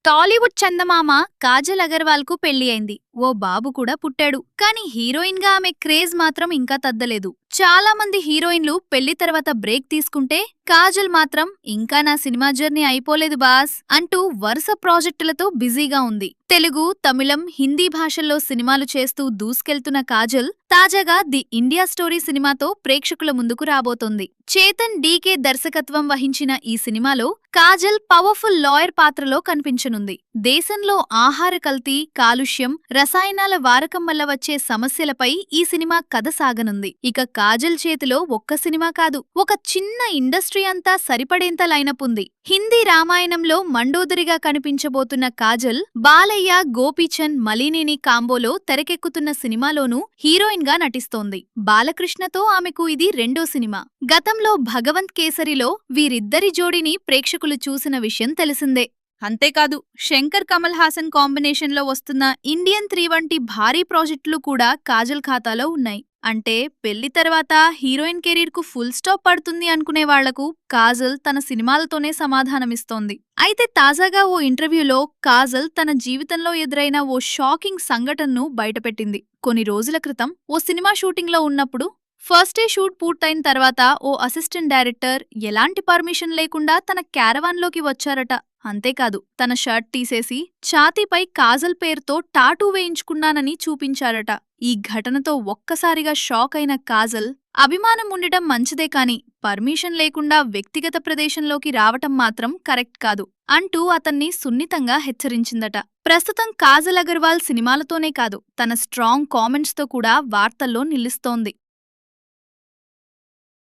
టాలీవుడ్ చందమామ కాజల్ అగర్వాల్ కు పెళ్లి అయింది. ఓ బాబు కూడా పుట్టాడు. కానీ హీరోయిన్ గా ఆమె క్రేజ్ మాత్రం ఇంకా తగ్గలేదు. చాలా మంది హీరోయిన్లు పెళ్లి తర్వాత బ్రేక్ తీసుకుంటే కాజల్ మాత్రం ఇంకా నా సినిమా జర్నీ అయిపోలేదు బాస్ అంటూ వరుస ప్రాజెక్టులతో బిజీగా ఉంది. తెలుగు, తమిళం, హిందీ భాషల్లో సినిమాలు చేస్తూ దూసుకెళ్తున్న కాజల్ తాజాగా ది ఇండియా స్టోరీ సినిమాతో ప్రేక్షకుల ముందుకు రాబోతోంది. చేతన్ డీకే దర్శకత్వం వహించిన ఈ సినిమాలో కాజల్ పవర్ఫుల్ లాయర్ పాత్రలో కనిపించనుంది. దేశంలో ఆహార కల్తీ, కాలుష్యం, రసాయనాల వాడకం వల్ల వచ్చే సమస్యలపై ఈ సినిమా కథ సాగనుంది. ఇక కాజల్ చేతిలో ఒక్క సినిమా కాదు, ఒక చిన్న ఇండస్ట్రీ అంతా సరిపడేంత లైనప్ ఉంది. హిందీ రామాయణంలో మండోదరిగా కనిపించబోతున్న కాజల్ బాలయ్య, గోపీచంద్, మలినేని కాంబోలో తెరకెక్కుతున్న సినిమాలోనూ హీరోయిన్ గా నటిస్తోంది. బాలకృష్ణతో ఆమెకు ఇది రెండో సినిమా. గతంలో భగవంత్ కేసరిలో వీరిద్దరి జోడీని ప్రేక్షకులు చూసిన విషయం తెలిసిందే. అంతేకాదు, శంకర్ కమల్ హాసన్ కాంబినేషన్లో వస్తున్న ఇండియన్ 3 వంటి భారీ ప్రాజెక్టులు కూడా కాజల్ ఖాతాలో ఉన్నాయి. అంటే పెళ్లి తర్వాత హీరోయిన్ కెరీర్ కు ఫుల్ స్టాప్ పడుతుంది అనుకునే వాళ్లకు కాజల్ తన సినిమాలతోనే సమాధానమిస్తోంది. అయితే తాజాగా ఓ ఇంటర్వ్యూలో కాజల్ తన జీవితంలో ఎదురైన ఓ షాకింగ్ సంఘటనను బయటపెట్టింది. కొన్ని రోజుల క్రితం ఓ సినిమా షూటింగ్లో ఉన్నప్పుడు ఫస్ట్ డే షూట్ పూర్తయిన తర్వాత ఓ అసిస్టెంట్ డైరెక్టర్ ఎలాంటి పర్మిషన్ లేకుండా తన క్యారవాన్లోకి వచ్చారట. అంతేకాదు, తన షర్ట్ తీసేసి ఛాతీపై కాజల్ పేరుతో టాటూ వేయించుకున్నానని చూపించారట. ఈ ఘటనతో ఒక్కసారిగా షాక్ అయిన కాజల్, అభిమానం ఉండటం మంచిదే కాని పర్మిషన్ లేకుండా వ్యక్తిగత ప్రదేశంలోకి రావటం మాత్రం కరెక్ట్ కాదు అంటూ అతన్ని సున్నితంగా హెచ్చరించిందట. ప్రస్తుతం కాజల్ అగర్వాల్ సినిమాలతోనే కాదు, తన స్ట్రాంగ్ కామెంట్స్తో కూడా వార్తల్లో నిలుస్తోంది.